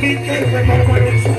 mikir kowe mau manungsa.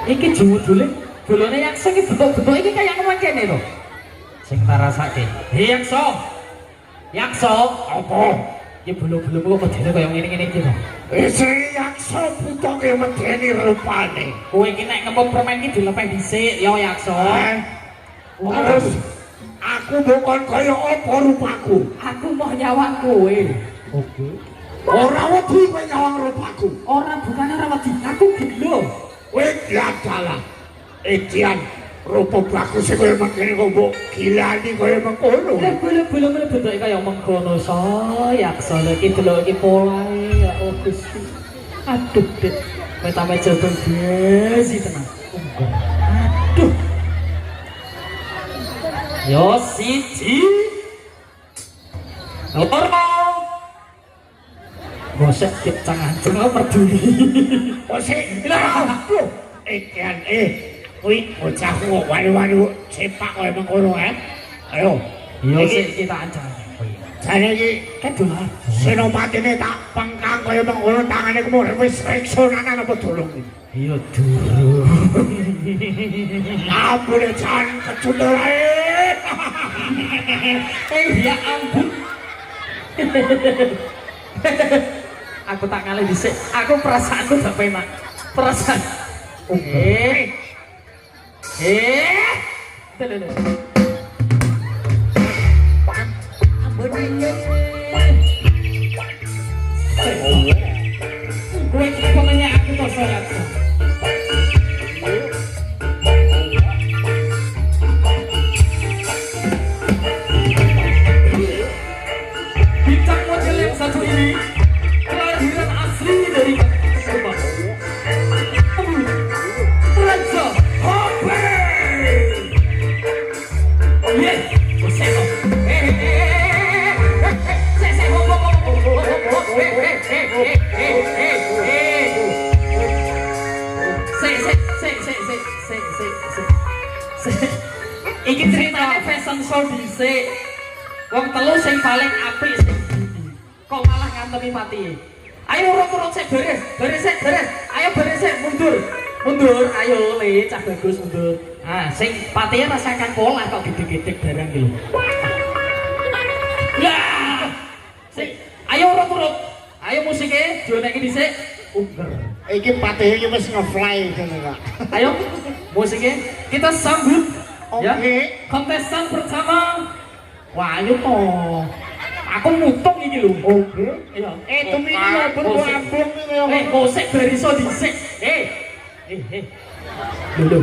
Iki judulnya yaksa iki betul-betul iki kayak ngomong kene lho. Sing tak rasake. Yaksa. Yaksa apa? Iki bulu-bulumu kok dene kaya ngene-ngene iki lho. Isi yaksa putoke medeni rupane. Kowe iki nek ngempuk permen iki dilepeh dhisik ya yaksa. Terus aku bukan kaya apa rupaku. Aku mau nyawang kowe. Oke. Ora wedi kowe nyawang rupaku. Orang bukannya ora wedi, aku gelo. Kowe adalah Edian rupa bagus sing kowe mengkene kok mbok gilani kowe mengkono. Lah belum bentuke kaya mengkono yaksa iki delok iki polae ya oh Gusti. Aduh, Dit. Kowe tambah jatuh besi tenan. Aduh. Yo siji. Loro. Gosek tip tangan cuma peduli. Gosek. Aduh. Edian kuwi bocah kok wani-wani sepak kowe mengkono Ayo. Yo sik kita ancam. Jane iki Kedolan. senopatine tak pengkang kaya mengkono tangane kemurip wis reksonan apa dolong iki. Iya durung. Ampun jan kecundul ae. Ya ampun. Aku tak ngalih dhisik. Aku perasaanku gak penak. Perasaan. Lho. Gue pokoknya aku tuh sholat. Bintang model yang satu ini kelahiran asli dari Subang. Raja Hope. Yes, Boseno. Iki ceritanya fashion show dhisik. Wong telu sing paling apik sing ndi. Kok malah ngantemi mati. Ayo urut-urut sik beres. Ayo beres sik mundur. Ayo le cah bagus mundur. Ah, sing patihe rasakan pola kok gede-gede barang iki. Lah. Sik, ayo urut-urut. Ayo musiknya dionekke dhisik. Iki patih iki wis nge-fly jane Kak. Ayo musiknya kita sambut. Oke. Ya, kontestan pertama. Wah, ayo toh. Aku mutung iki lho. Oke. Iya. Temini ya ben ambung iki ya. Musik bariso dhisik. Lho.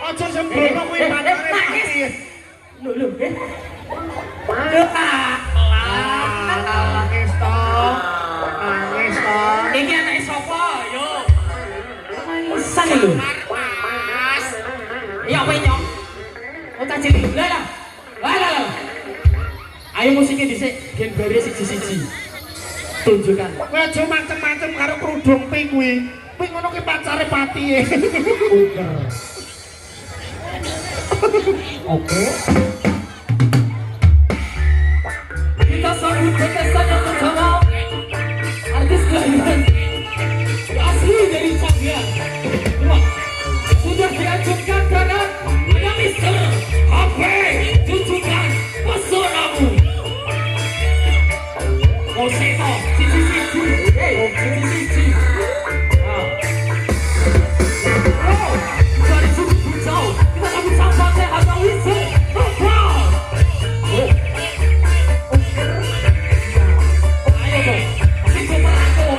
Aja sembrono kuwi pancare mati. Lho. Lho, Nangis toh. Iki anake sapa? Yo. Nangisan lho. Iya, kowe nyong. Ota cilik. Lah. Ayo musiknya dhisik, gen bare siji-siji. Tunjukkan. Kowe aja macem-macem karo kerudung pi kuwi. Kuwi ngono ki pacare patihe. Oke. Kita sambut kontestan yang pertama. Artis kelahiran asli dari Sangya. Sudah diajukan karena ada Mister Hape. Tunjukkan pesonamu. Oseno, siji-siji. Siji-siji. Dari sudut hijau, kita sambut sahabatnya Hatta Wisnu. Ayo dong, situ merangkul.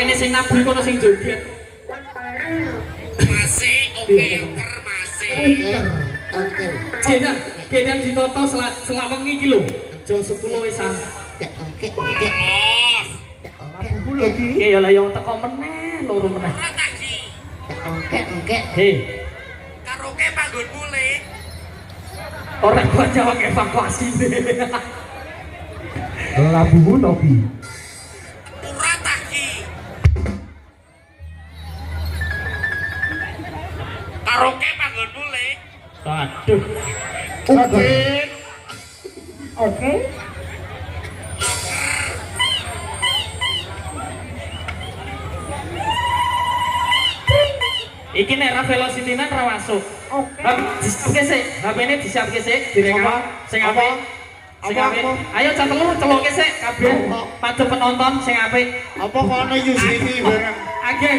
kene sing nabur kono sing joget. Masih oke, masih. Oke. Kene ditoto selawengi iki lho. Aja 10 wisan. Oke. Oke ya lah yang teko meneh, loro meneh. Oke. Hei, Karaoke panggon mulai. ora kok jawab evakuasi. Labuhu Nobi. Ora taki. Karaoke panggon mulai. Aduh. Oke. Iki nek ra velocity-nan ra masuk. Oke. Disiapke sik, HP-ne disiapke sik, direkam. Sing apik. Sing apik. Ayo cah telur celoke sik kabeh. Padha penonton sing apik. Apa kono Yusini bareng? Age.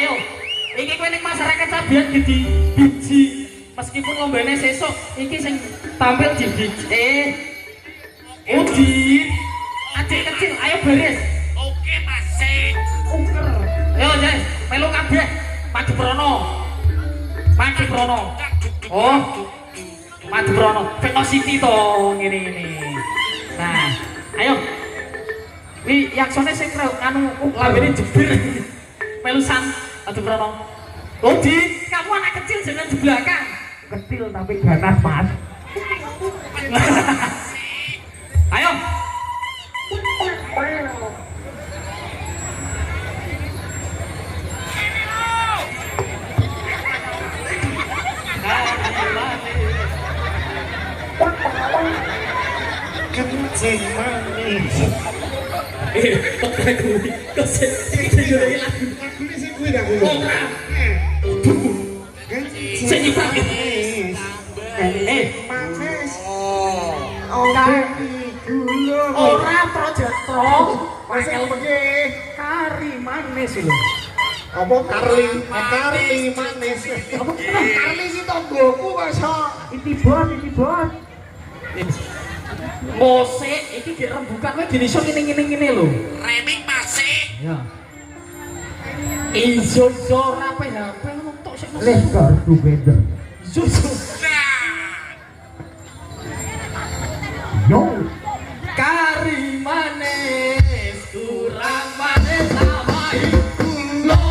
Ayo. Iki kowe ning masyarakat Sabian di biji. Meskipun lombane sesuk, iki sing tampil di biji. Udi. Adik kecil, ayo beres. Oke, masih. Ayo Jes, melu kabeh. Maju Prono. Oh. Maju Prono. Velocity to ngene. Nah, ayo. Wi yaksone sing anu lambene jebir. Melusan Maju Prono. Odi, kamu anak kecil jangan di belakang. Kecil tapi ganas, Mas. Ayo. Kencing manis. Kok sing lagu. Lagune sing kuwi dah kuwi. Sing ibarat. Manis. Ora projectro. Pasal begini kari manis lho. Apa Karli manis. Apa kari si tonggoku masa itibon. Mosek iki gek rembukan kowe gene iso ngene lho. Reming masih. Ya. Iso ora PHP ngono tok sik. Lebar together. Yo. Kari manis kurang manis tambahi gula.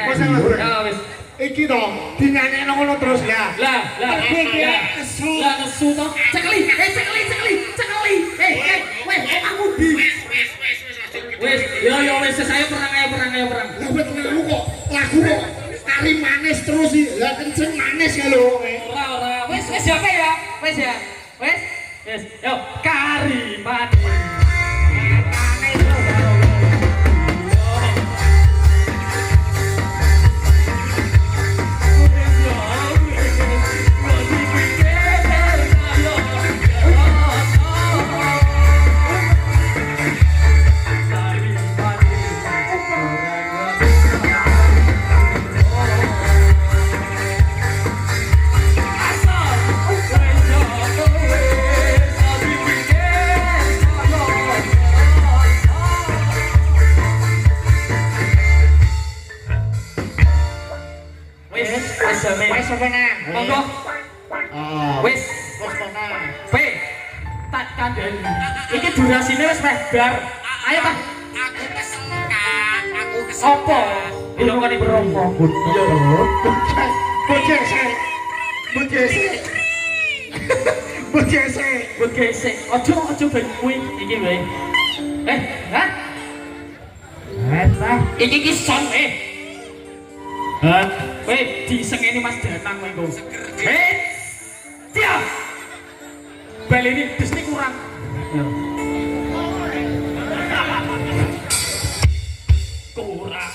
Mas Mas. Ya wis. Iki to, dinyanekno ngono terus ya. Lah, Nesu. lah nesu to. Cekeli. Weh, aku di. Wis, yo wis ayo perang. Lah wet lagu kok kari manis terus sih. Lah kenceng manis ya lho. Ora. Wis ya Pak ya. Wis. Yo, kari manis. Wes penang. Monggo. Wis. P. Tak kandhani. Iki durasine wis meh bar. Ayo Pak. Apa? Lho kok iki berompo. Bojese. Ojo ben kuwi iki wae. Hah? Iki ki son Hah? Weh, disengeni Mas Danang kowe engko. Tiap. Bal ini disni kurang. Kurang.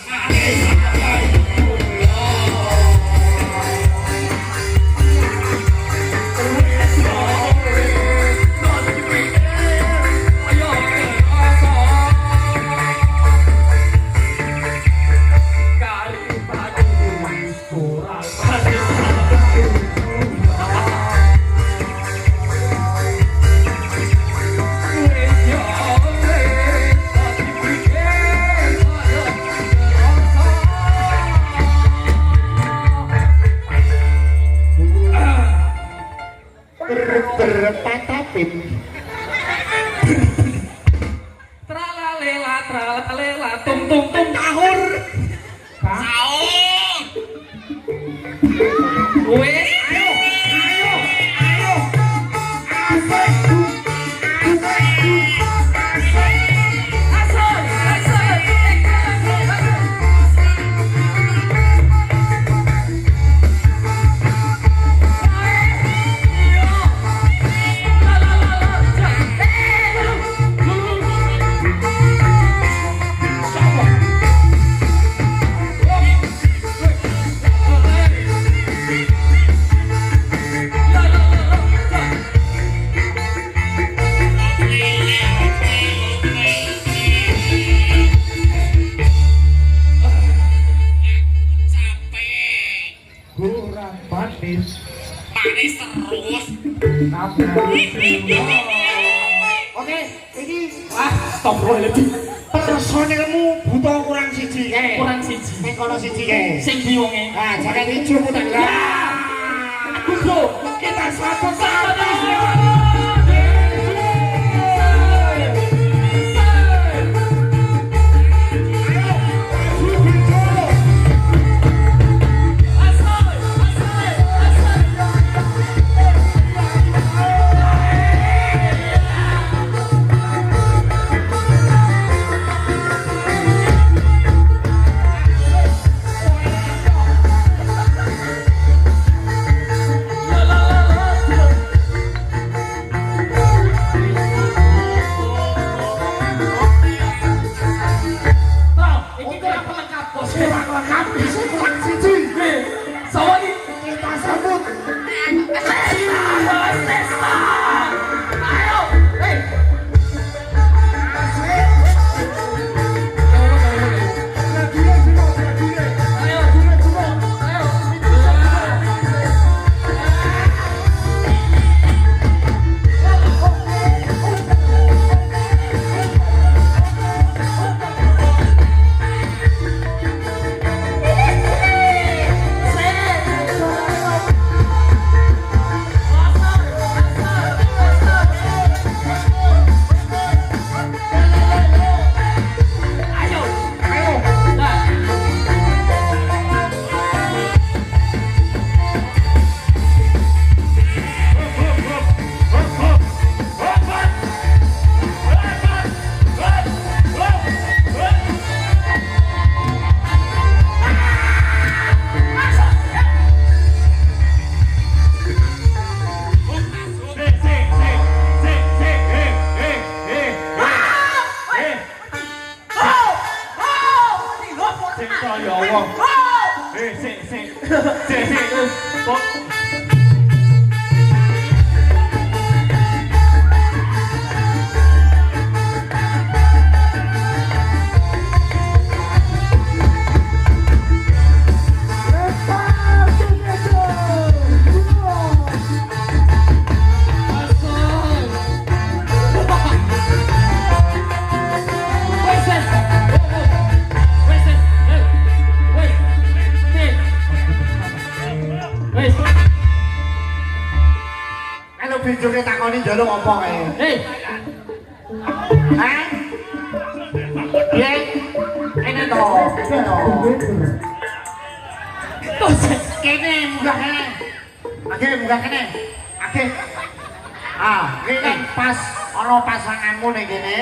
Berpatapin. Tralalela, tung tahur. Sahur. Wes, ayo. Manis terus. Oke, ini Astagfirullahaladzim. personilmu butuh kurang siji kae. Kurang siji. Nek kono siji kae. Sing bingunge. Ah, jangan ijo putar. Bro, kita satu-satu. Kok Kalau bijuke takoni njaluk apa kae? Hah? Piye? Kene to. Kene munggah kene. Oke, munggah kene. Oke. Ah, ini kan pas ana pasanganmu ning kene.